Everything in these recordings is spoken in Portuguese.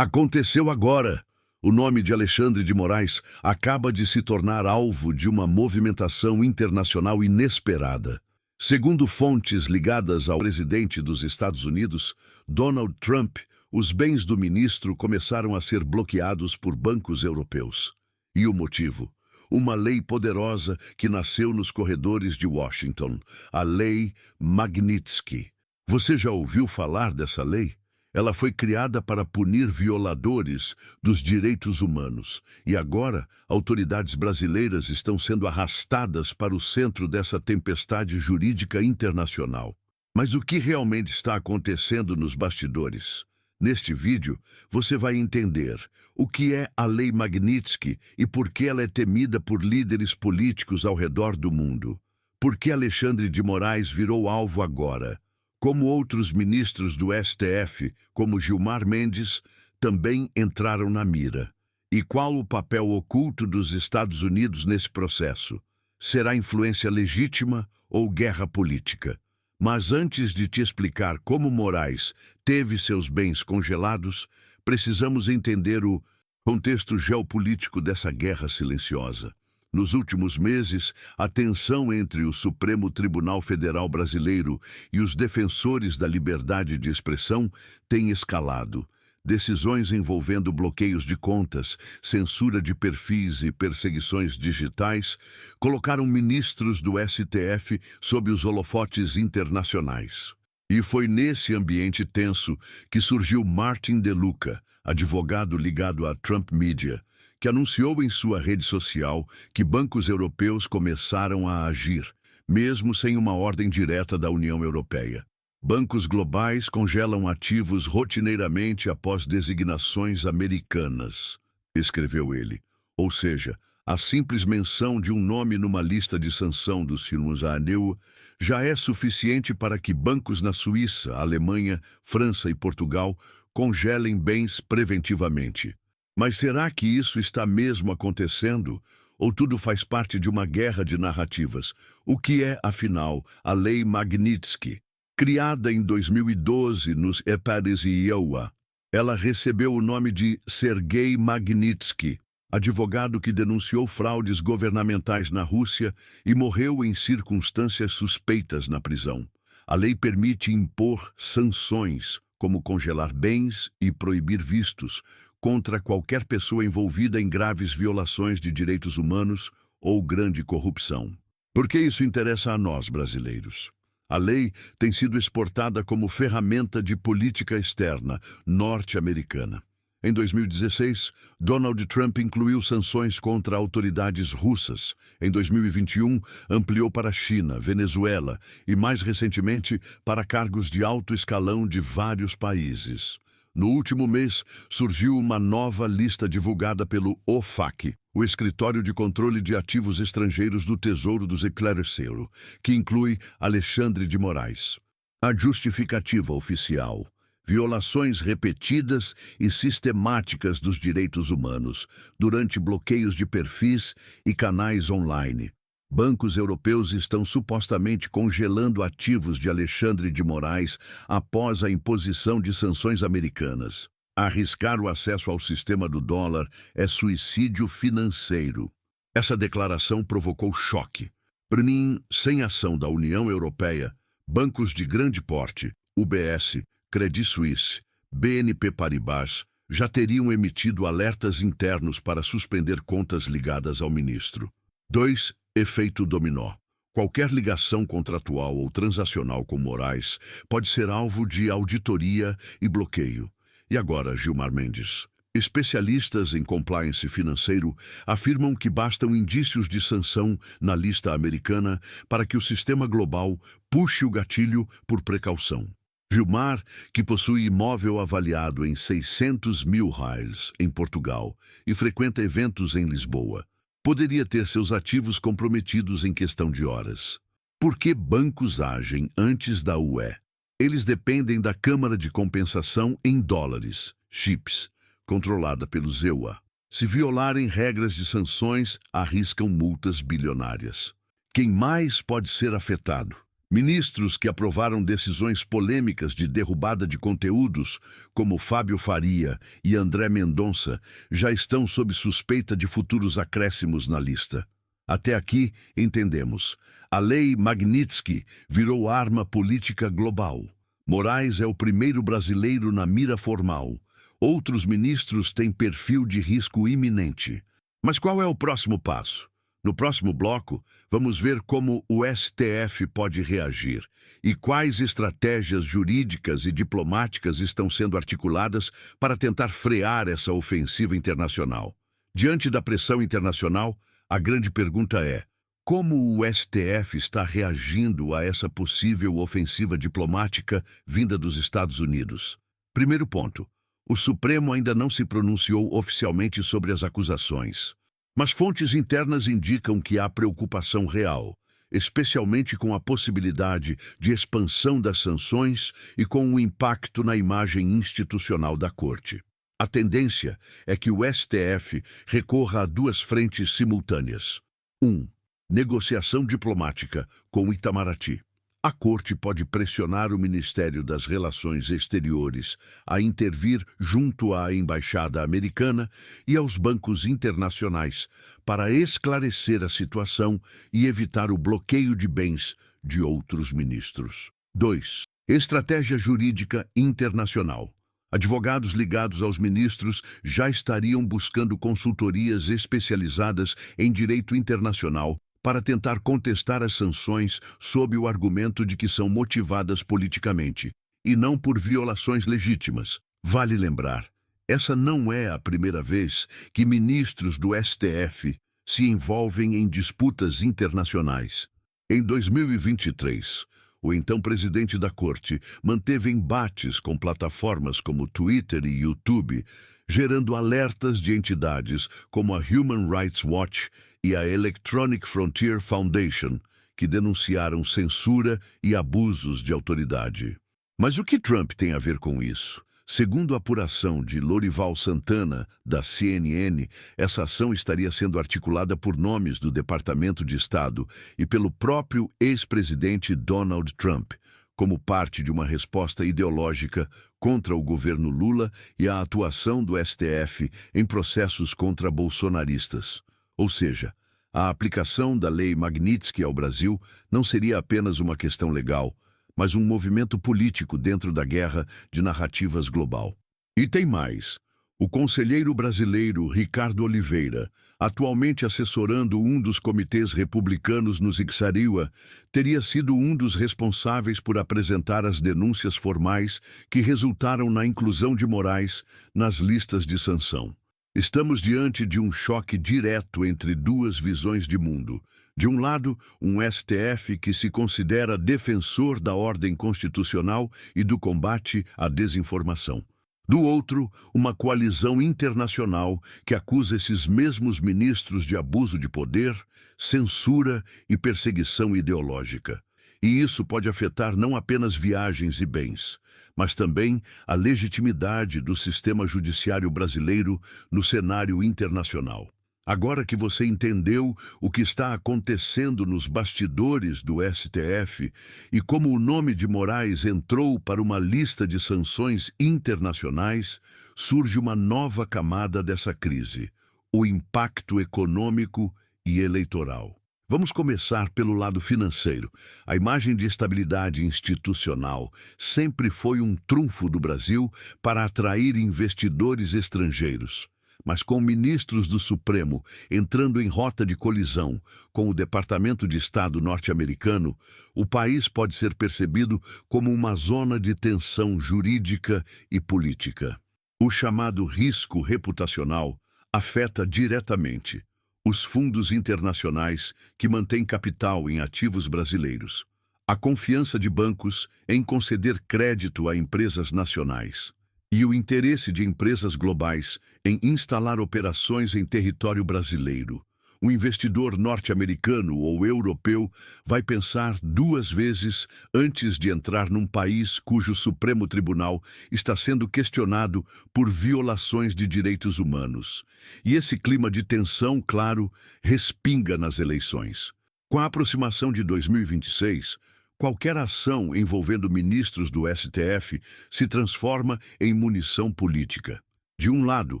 Aconteceu agora! O nome de Alexandre de Moraes acaba de se tornar alvo de uma movimentação internacional inesperada. Segundo fontes ligadas ao presidente dos Estados Unidos, Donald Trump, os bens do ministro começaram a ser bloqueados por bancos europeus. E o motivo? Uma lei poderosa que nasceu nos corredores de Washington, a Lei Magnitsky. Você já ouviu falar dessa lei? Ela foi criada para punir violadores dos direitos humanos. E agora, autoridades brasileiras estão sendo arrastadas para o centro dessa tempestade jurídica internacional. Mas o que realmente está acontecendo nos bastidores? Neste vídeo, você vai entender o que é a Lei Magnitsky e por que ela é temida por líderes políticos ao redor do mundo. Por que Alexandre de Moraes virou alvo agora? Como outros ministros do STF, como Gilmar Mendes, também entraram na mira. E qual o papel oculto dos Estados Unidos nesse processo? Será influência legítima ou guerra política? Mas antes de te explicar como Moraes teve seus bens congelados, precisamos entender o contexto geopolítico dessa guerra silenciosa. Nos últimos meses, a tensão entre o Supremo Tribunal Federal Brasileiro e os defensores da liberdade de expressão tem escalado. Decisões envolvendo bloqueios de contas, censura de perfis e perseguições digitais colocaram ministros do STF sob os holofotes internacionais. E foi nesse ambiente tenso que surgiu Martin De Luca, advogado ligado à Trump Media, que anunciou em sua rede social que bancos europeus começaram a agir, mesmo sem uma ordem direta da União Europeia. Bancos globais congelam ativos rotineiramente após designações americanas, escreveu ele. Ou seja, a simples menção de um nome numa lista de sanção dos firmas ANEU já é suficiente para que bancos na Suíça, Alemanha, França e Portugal congelem bens preventivamente. Mas será que isso está mesmo acontecendo? Ou tudo faz parte de uma guerra de narrativas? O que é, afinal, a Lei Magnitsky? Criada em 2012 nos Estados Unidos, ela recebeu o nome de Sergei Magnitsky, advogado que denunciou fraudes governamentais na Rússia e morreu em circunstâncias suspeitas na prisão. A lei permite impor sanções, como congelar bens e proibir vistos, contra qualquer pessoa envolvida em graves violações de direitos humanos ou grande corrupção. Por que isso interessa a nós, brasileiros? A lei tem sido exportada como ferramenta de política externa norte-americana. Em 2016, Donald Trump incluiu sanções contra autoridades russas. Em 2021, ampliou para a China, Venezuela e, mais recentemente, para cargos de alto escalão de vários países. No último mês, surgiu uma nova lista divulgada pelo OFAC, o Escritório de Controle de Ativos Estrangeiros do Tesouro dos Eclaireceiro, que inclui Alexandre de Moraes. A justificativa oficial: violações repetidas e sistemáticas dos direitos humanos, durante bloqueios de perfis e canais online. Bancos europeus estão supostamente congelando ativos de Alexandre de Moraes após a imposição de sanções americanas. Arriscar o acesso ao sistema do dólar é suicídio financeiro. Essa declaração provocou choque. Para mim, sem ação da União Europeia, bancos de grande porte, UBS, Credit Suisse, BNP Paribas, já teriam emitido alertas internos para suspender contas ligadas ao ministro. 2. Efeito dominó. Qualquer ligação contratual ou transacional com Moraes pode ser alvo de auditoria e bloqueio. E agora, Gilmar Mendes? Especialistas em compliance financeiro afirmam que bastam indícios de sanção na lista americana para que o sistema global puxe o gatilho por precaução. Gilmar, que possui imóvel avaliado em 600 mil reais em Portugal e frequenta eventos em Lisboa, poderia ter seus ativos comprometidos em questão de horas. Por que bancos agem antes da UE? Eles dependem da Câmara de Compensação em dólares, CHIPS, controlada pelos EUA. Se violarem regras de sanções, arriscam multas bilionárias. Quem mais pode ser afetado? Ministros que aprovaram decisões polêmicas de derrubada de conteúdos, como Fábio Faria e André Mendonça, já estão sob suspeita de futuros acréscimos na lista. Até aqui, entendemos. A Lei Magnitsky virou arma política global. Moraes é o primeiro brasileiro na mira formal. Outros ministros têm perfil de risco iminente. Mas qual é o próximo passo? No próximo bloco, vamos ver como o STF pode reagir e quais estratégias jurídicas e diplomáticas estão sendo articuladas para tentar frear essa ofensiva internacional. Diante da pressão internacional, a grande pergunta é: como o STF está reagindo a essa possível ofensiva diplomática vinda dos Estados Unidos? Primeiro ponto: o Supremo ainda não se pronunciou oficialmente sobre as acusações. Mas fontes internas indicam que há preocupação real, especialmente com a possibilidade de expansão das sanções e com o impacto na imagem institucional da Corte. A tendência é que o STF recorra a duas frentes simultâneas. 1. Negociação diplomática com Itamaraty. A Corte pode pressionar o Ministério das Relações Exteriores a intervir junto à Embaixada Americana e aos bancos internacionais para esclarecer a situação e evitar o bloqueio de bens de outros ministros. 2. Estratégia jurídica internacional. Advogados ligados aos ministros já estariam buscando consultorias especializadas em direito internacional para tentar contestar as sanções sob o argumento de que são motivadas politicamente, e não por violações legítimas. Vale lembrar, essa não é a primeira vez que ministros do STF se envolvem em disputas internacionais. Em 2023, o então presidente da Corte manteve embates com plataformas como Twitter e YouTube, gerando alertas de entidades como a Human Rights Watch e a Electronic Frontier Foundation, que denunciaram censura e abusos de autoridade. Mas o que Trump tem a ver com isso? Segundo a apuração de Lorival Santana, da CNN, essa ação estaria sendo articulada por nomes do Departamento de Estado e pelo próprio ex-presidente Donald Trump, como parte de uma resposta ideológica contra o governo Lula e a atuação do STF em processos contra bolsonaristas. Ou seja, a aplicação da Lei Magnitsky ao Brasil não seria apenas uma questão legal, mas um movimento político dentro da guerra de narrativas global. E tem mais. O conselheiro brasileiro Ricardo Oliveira, atualmente assessorando um dos comitês republicanos no Ziguinchor, teria sido um dos responsáveis por apresentar as denúncias formais que resultaram na inclusão de Moraes nas listas de sanção. Estamos diante de um choque direto entre duas visões de mundo. De um lado, um STF que se considera defensor da ordem constitucional e do combate à desinformação. Do outro, uma coalizão internacional que acusa esses mesmos ministros de abuso de poder, censura e perseguição ideológica. E isso pode afetar não apenas viagens e bens, mas também a legitimidade do sistema judiciário brasileiro no cenário internacional. Agora que você entendeu o que está acontecendo nos bastidores do STF e como o nome de Moraes entrou para uma lista de sanções internacionais, surge uma nova camada dessa crise: o impacto econômico e eleitoral. Vamos começar pelo lado financeiro. A imagem de estabilidade institucional sempre foi um trunfo do Brasil para atrair investidores estrangeiros. Mas com ministros do Supremo entrando em rota de colisão com o Departamento de Estado norte-americano, o país pode ser percebido como uma zona de tensão jurídica e política. O chamado risco reputacional afeta diretamente os fundos internacionais que mantêm capital em ativos brasileiros, a confiança de bancos em conceder crédito a empresas nacionais e o interesse de empresas globais em instalar operações em território brasileiro. O investidor norte-americano ou europeu vai pensar duas vezes antes de entrar num país cujo Supremo Tribunal está sendo questionado por violações de direitos humanos. E esse clima de tensão, claro, respinga nas eleições. Com a aproximação de 2026, Qualquer ação envolvendo ministros do STF se transforma em munição política. De um lado,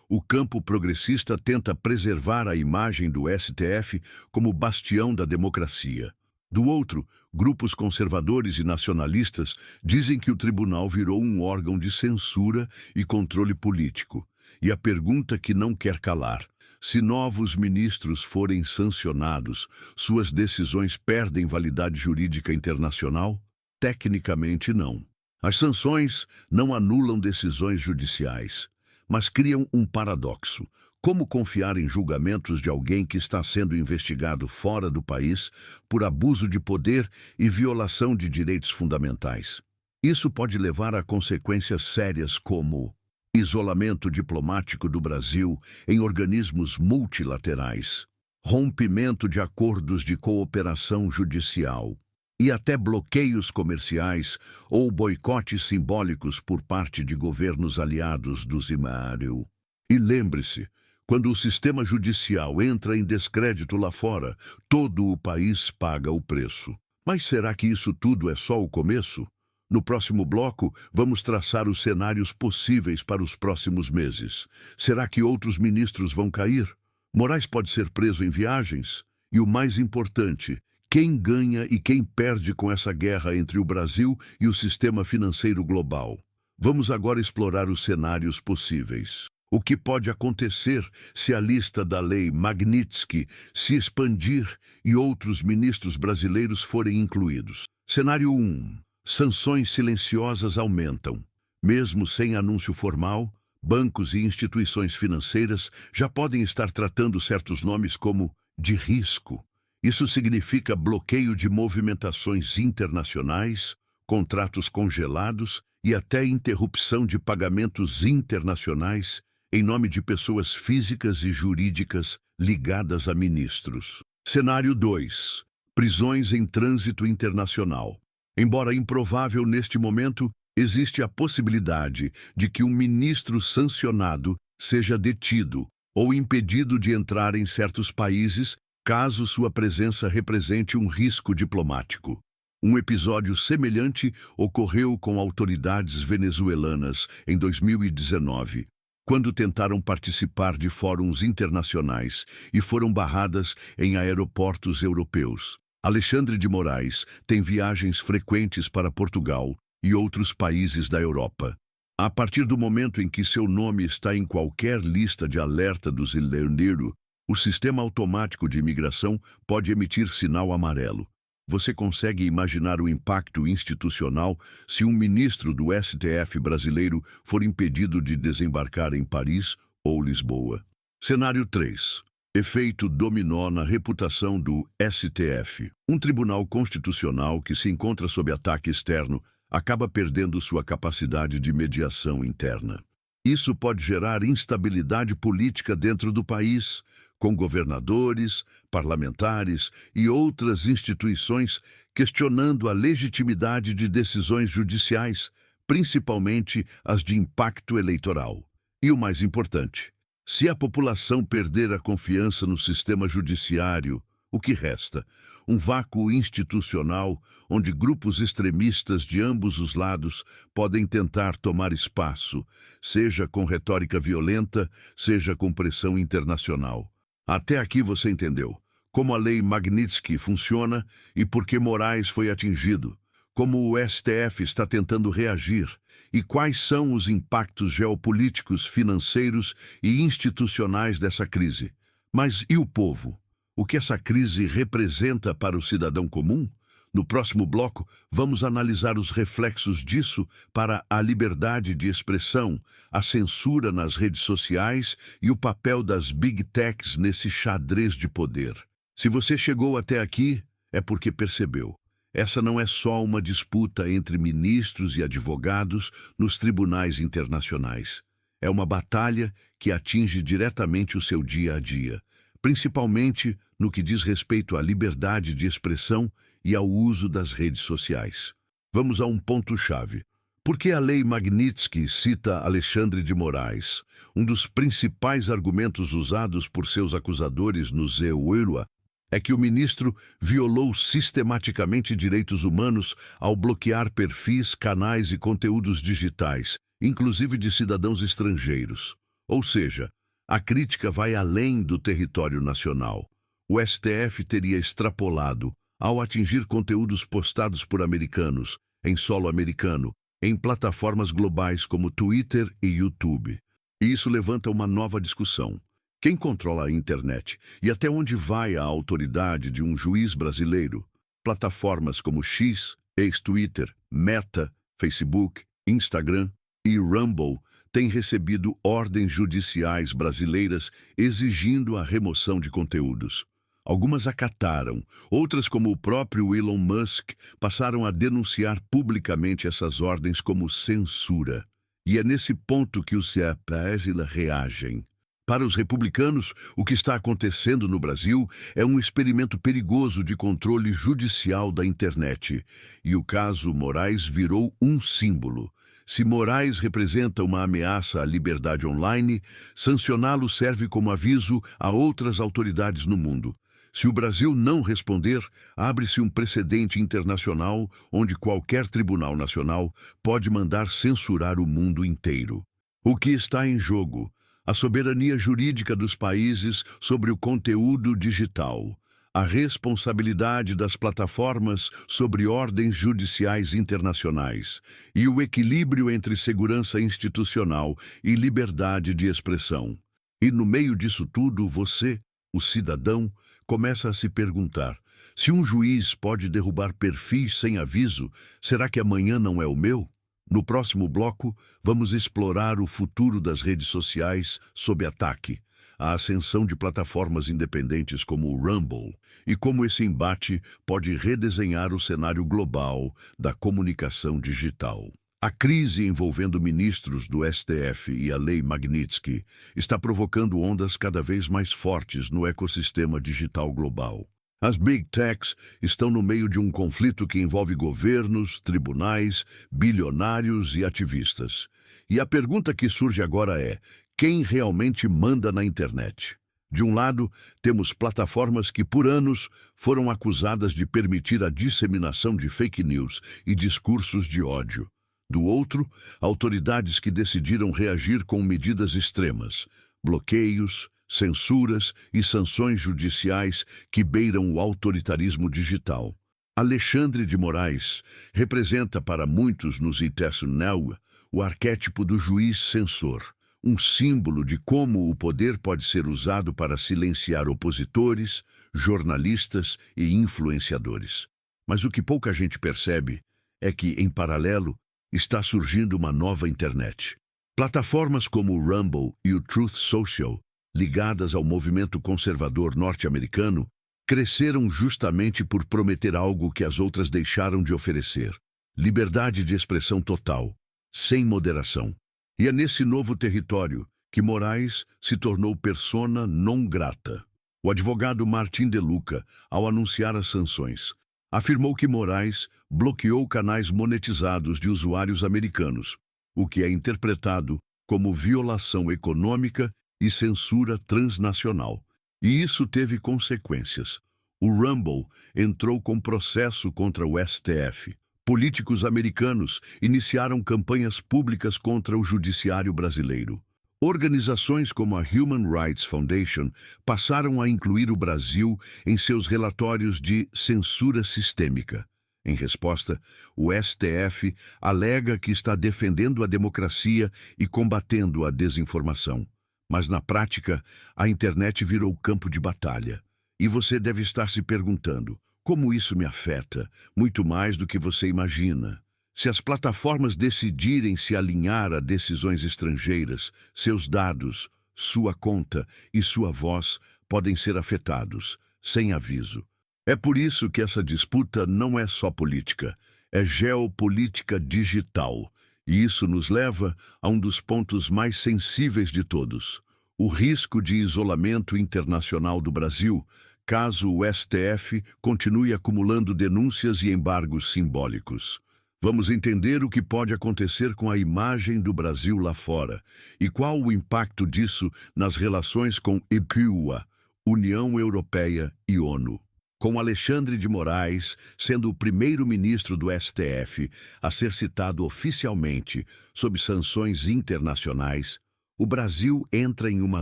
o campo progressista tenta preservar a imagem do STF como bastião da democracia. Do outro, grupos conservadores e nacionalistas dizem que o tribunal virou um órgão de censura e controle político. E a pergunta que não quer calar: se novos ministros forem sancionados, suas decisões perdem validade jurídica internacional? Tecnicamente, não. As sanções não anulam decisões judiciais, mas criam um paradoxo. Como confiar em julgamentos de alguém que está sendo investigado fora do país por abuso de poder e violação de direitos fundamentais? Isso pode levar a consequências sérias como isolamento diplomático do Brasil em organismos multilaterais, rompimento de acordos de cooperação judicial e até bloqueios comerciais ou boicotes simbólicos por parte de governos aliados do Zimário. E lembre-se, quando o sistema judicial entra em descrédito lá fora, todo o país paga o preço. Mas será que isso tudo é só o começo? No próximo bloco, vamos traçar os cenários possíveis para os próximos meses. Será que outros ministros vão cair? Moraes pode ser preso em viagens? E o mais importante, quem ganha e quem perde com essa guerra entre o Brasil e o sistema financeiro global? Vamos agora explorar os cenários possíveis. O que pode acontecer se a lista da Lei Magnitsky se expandir e outros ministros brasileiros forem incluídos? Cenário 1. Sanções silenciosas aumentam. Mesmo sem anúncio formal, bancos e instituições financeiras já podem estar tratando certos nomes como de risco. Isso significa bloqueio de movimentações internacionais, contratos congelados e até interrupção de pagamentos internacionais em nome de pessoas físicas e jurídicas ligadas a ministros. Cenário 2. Prisões em trânsito internacional. Embora improvável neste momento, existe a possibilidade de que um ministro sancionado seja detido ou impedido de entrar em certos países caso sua presença represente um risco diplomático. Um episódio semelhante ocorreu com autoridades venezuelanas em 2019. Quando tentaram participar de fóruns internacionais e foram barradas em aeroportos europeus. Alexandre de Moraes tem viagens frequentes para Portugal e outros países da Europa. A partir do momento em que seu nome está em qualquer lista de alerta do Zileiro, o sistema automático de imigração pode emitir sinal amarelo. Você consegue imaginar o impacto institucional se um ministro do STF brasileiro for impedido de desembarcar em Paris ou Lisboa? Cenário 3. Efeito dominó na reputação do STF. Um tribunal constitucional que se encontra sob ataque externo acaba perdendo sua capacidade de mediação interna. Isso pode gerar instabilidade política dentro do país, com governadores, parlamentares e outras instituições questionando a legitimidade de decisões judiciais, principalmente as de impacto eleitoral. E o mais importante, se a população perder a confiança no sistema judiciário, o que resta? Um vácuo institucional onde grupos extremistas de ambos os lados podem tentar tomar espaço, seja com retórica violenta, seja com pressão internacional. Até aqui você entendeu como a Lei Magnitsky funciona e por que Moraes foi atingido, como o STF está tentando reagir e quais são os impactos geopolíticos, financeiros e institucionais dessa crise. Mas e o povo? O que essa crise representa para o cidadão comum? No próximo bloco, vamos analisar os reflexos disso para a liberdade de expressão, a censura nas redes sociais e o papel das Big Techs nesse xadrez de poder. Se você chegou até aqui, é porque percebeu. Essa não é só uma disputa entre ministros e advogados nos tribunais internacionais. É uma batalha que atinge diretamente o seu dia a dia, principalmente no que diz respeito à liberdade de expressão e ao uso das redes sociais. Vamos a um ponto-chave. Por que a Lei Magnitsky cita Alexandre de Moraes? Um dos principais argumentos usados por seus acusadores no Zileiro é que o ministro violou sistematicamente direitos humanos ao bloquear perfis, canais e conteúdos digitais, inclusive de cidadãos estrangeiros. Ou seja, a crítica vai além do território nacional. O STF teria extrapolado ao atingir conteúdos postados por americanos, em solo americano, em plataformas globais como Twitter e YouTube. E isso levanta uma nova discussão. Quem controla a internet e até onde vai a autoridade de um juiz brasileiro? Plataformas como X, ex-Twitter, Meta, Facebook, Instagram e Rumble têm recebido ordens judiciais brasileiras exigindo a remoção de conteúdos. Algumas acataram, outras, como o próprio Elon Musk, passaram a denunciar publicamente essas ordens como censura. E é nesse ponto que os CEPAs reagem. Para os republicanos, o que está acontecendo no Brasil é um experimento perigoso de controle judicial da internet. E o caso Moraes virou um símbolo. Se Moraes representa uma ameaça à liberdade online, sancioná-lo serve como aviso a outras autoridades no mundo. Se o Brasil não responder, abre-se um precedente internacional onde qualquer tribunal nacional pode mandar censurar o mundo inteiro. O que está em jogo? A soberania jurídica dos países sobre o conteúdo digital, a responsabilidade das plataformas sobre ordens judiciais internacionais e o equilíbrio entre segurança institucional e liberdade de expressão. E no meio disso tudo, você, o cidadão, começa a se perguntar: se um juiz pode derrubar perfis sem aviso, será que amanhã não é o meu? No próximo bloco, vamos explorar o futuro das redes sociais sob ataque, a ascensão de plataformas independentes como o Rumble e como esse embate pode redesenhar o cenário global da comunicação digital. A crise envolvendo ministros do STF e a Lei Magnitsky está provocando ondas cada vez mais fortes no ecossistema digital global. As Big Techs estão no meio de um conflito que envolve governos, tribunais, bilionários e ativistas. E a pergunta que surge agora é: quem realmente manda na internet? De um lado, temos plataformas que por anos foram acusadas de permitir a disseminação de fake news e discursos de ódio. Do outro, autoridades que decidiram reagir com medidas extremas, bloqueios, censuras e sanções judiciais que beiram o autoritarismo digital. Alexandre de Moraes representa para muitos nos Now o arquétipo do juiz censor, um símbolo de como o poder pode ser usado para silenciar opositores, jornalistas e influenciadores. Mas o que pouca gente percebe é que, em paralelo, está surgindo uma nova internet. Plataformas como o Rumble e o Truth Social, ligadas ao movimento conservador norte-americano, cresceram justamente por prometer algo que as outras deixaram de oferecer: liberdade de expressão total, sem moderação. E é nesse novo território que Moraes se tornou persona non grata. O advogado Martin De Luca, ao anunciar as sanções, afirmou que Moraes bloqueou canais monetizados de usuários americanos, o que é interpretado como violação econômica e censura transnacional. E isso teve consequências. O Rumble entrou com processo contra o STF. Políticos americanos iniciaram campanhas públicas contra o judiciário brasileiro. Organizações como a Human Rights Foundation passaram a incluir o Brasil em seus relatórios de censura sistêmica. Em resposta, o STF alega que está defendendo a democracia e combatendo a desinformação. Mas, na prática, a internet virou campo de batalha. E você deve estar se perguntando: como isso me afeta? Muito mais do que você imagina. Se as plataformas decidirem se alinhar a decisões estrangeiras, seus dados, sua conta e sua voz podem ser afetados, sem aviso. É por isso que essa disputa não é só política, é geopolítica digital. E isso nos leva a um dos pontos mais sensíveis de todos: o risco de isolamento internacional do Brasil, caso o STF continue acumulando denúncias e embargos simbólicos. Vamos entender o que pode acontecer com a imagem do Brasil lá fora e qual o impacto disso nas relações com ECUA, União Europeia e ONU. Com Alexandre de Moraes sendo o primeiro-ministro do STF a ser citado oficialmente sob sanções internacionais, o Brasil entra em uma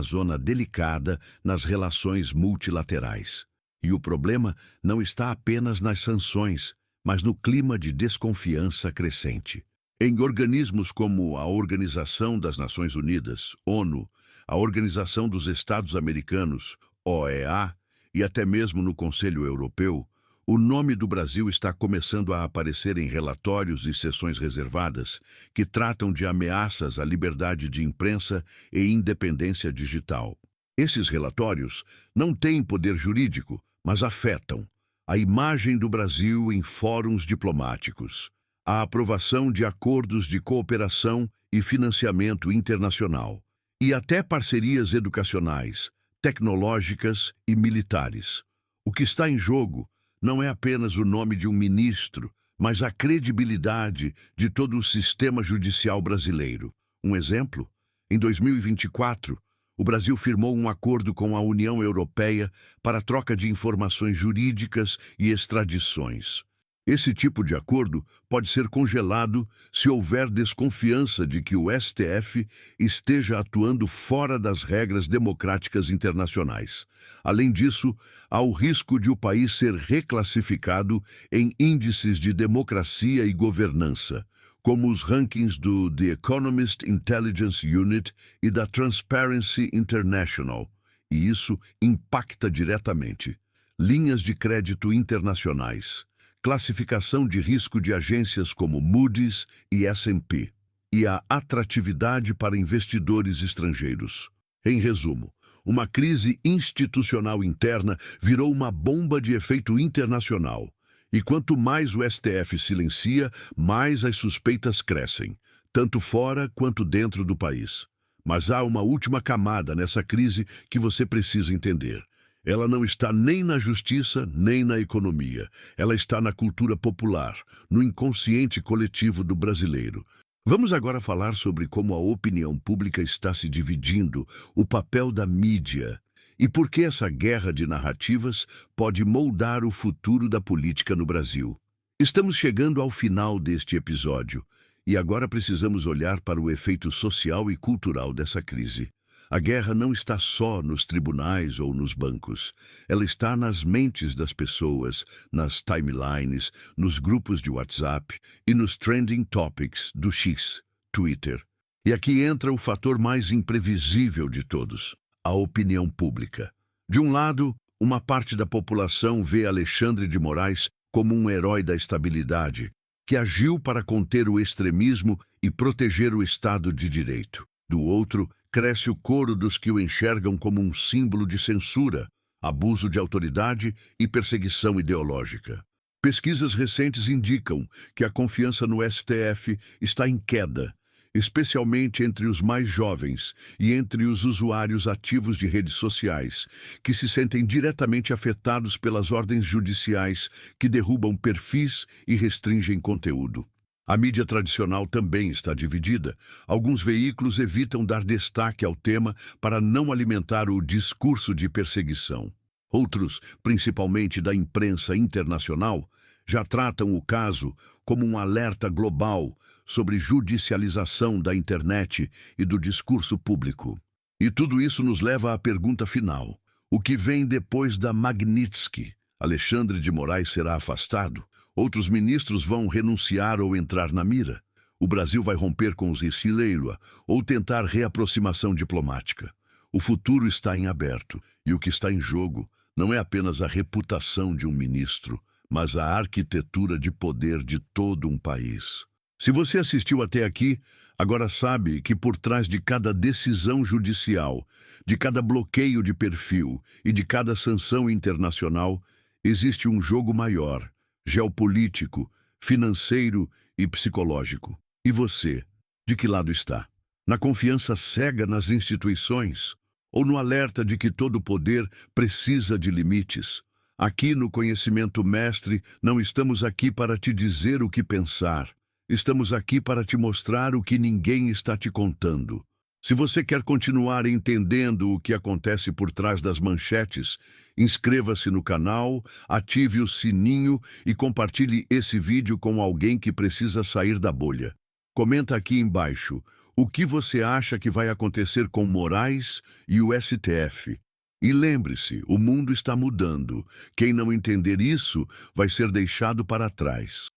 zona delicada nas relações multilaterais. E o problema não está apenas nas sanções, mas no clima de desconfiança crescente. Em organismos como a Organização das Nações Unidas, ONU, a Organização dos Estados Americanos, OEA, e até mesmo no Conselho Europeu, o nome do Brasil está começando a aparecer em relatórios e sessões reservadas que tratam de ameaças à liberdade de imprensa e independência digital. Esses relatórios não têm poder jurídico, mas afetam a imagem do Brasil em fóruns diplomáticos, a aprovação de acordos de cooperação e financiamento internacional, e até parcerias educacionais, tecnológicas e militares. O que está em jogo não é apenas o nome de um ministro, mas a credibilidade de todo o sistema judicial brasileiro. Um exemplo? Em 2024, o Brasil firmou um acordo com a União Europeia para a troca de informações jurídicas e extradições. Esse tipo de acordo pode ser congelado se houver desconfiança de que o STF esteja atuando fora das regras democráticas internacionais. Além disso, há o risco de o país ser reclassificado em índices de democracia e governança, como os rankings do The Economist Intelligence Unit e da Transparency International, e isso impacta diretamente linhas de crédito internacionais, classificação de risco de agências como Moody's e S&P, e a atratividade para investidores estrangeiros. Em resumo, uma crise institucional interna virou uma bomba de efeito internacional. E quanto mais o STF silencia, mais as suspeitas crescem, tanto fora quanto dentro do país. Mas há uma última camada nessa crise que você precisa entender. Ela não está nem na justiça, nem na economia. Ela está na cultura popular, no inconsciente coletivo do brasileiro. Vamos agora falar sobre como a opinião pública está se dividindo, o papel da mídia e por que essa guerra de narrativas pode moldar o futuro da política no Brasil. Estamos chegando ao final deste episódio e agora precisamos olhar para o efeito social e cultural dessa crise. A guerra não está só nos tribunais ou nos bancos. Ela está nas mentes das pessoas, nas timelines, nos grupos de WhatsApp e nos trending topics do X, Twitter. E aqui entra o fator mais imprevisível de todos, a opinião pública. De um lado, uma parte da população vê Alexandre de Moraes como um herói da estabilidade, que agiu para conter o extremismo e proteger o Estado de Direito. Do outro, cresce o coro dos que o enxergam como um símbolo de censura, abuso de autoridade e perseguição ideológica. Pesquisas recentes indicam que a confiança no STF está em queda, especialmente entre os mais jovens e entre os usuários ativos de redes sociais, que se sentem diretamente afetados pelas ordens judiciais que derrubam perfis e restringem conteúdo. A mídia tradicional também está dividida. Alguns veículos evitam dar destaque ao tema para não alimentar o discurso de perseguição. Outros, principalmente da imprensa internacional, já tratam o caso como um alerta global sobre judicialização da internet e do discurso público. E tudo isso nos leva à pergunta final. O que vem depois da Magnitsky? Alexandre de Moraes será afastado? Outros ministros vão renunciar ou entrar na mira? O Brasil vai romper com os Isileila ou tentar reaproximação diplomática? O futuro está em aberto, e o que está em jogo não é apenas a reputação de um ministro, mas a arquitetura de poder de todo um país. Se você assistiu até aqui, agora sabe que por trás de cada decisão judicial, de cada bloqueio de perfil e de cada sanção internacional, existe um jogo maior, geopolítico, financeiro e psicológico. E você, de que lado está? Na confiança cega nas instituições? Ou no alerta de que todo poder precisa de limites? Aqui no Conhecimento Mestre, não estamos aqui para te dizer o que pensar. Estamos aqui para te mostrar o que ninguém está te contando. Se você quer continuar entendendo o que acontece por trás das manchetes, inscreva-se no canal, ative o sininho e compartilhe esse vídeo com alguém que precisa sair da bolha. Comenta aqui embaixo o que você acha que vai acontecer com Moraes e o STF. E lembre-se, o mundo está mudando. Quem não entender isso vai ser deixado para trás.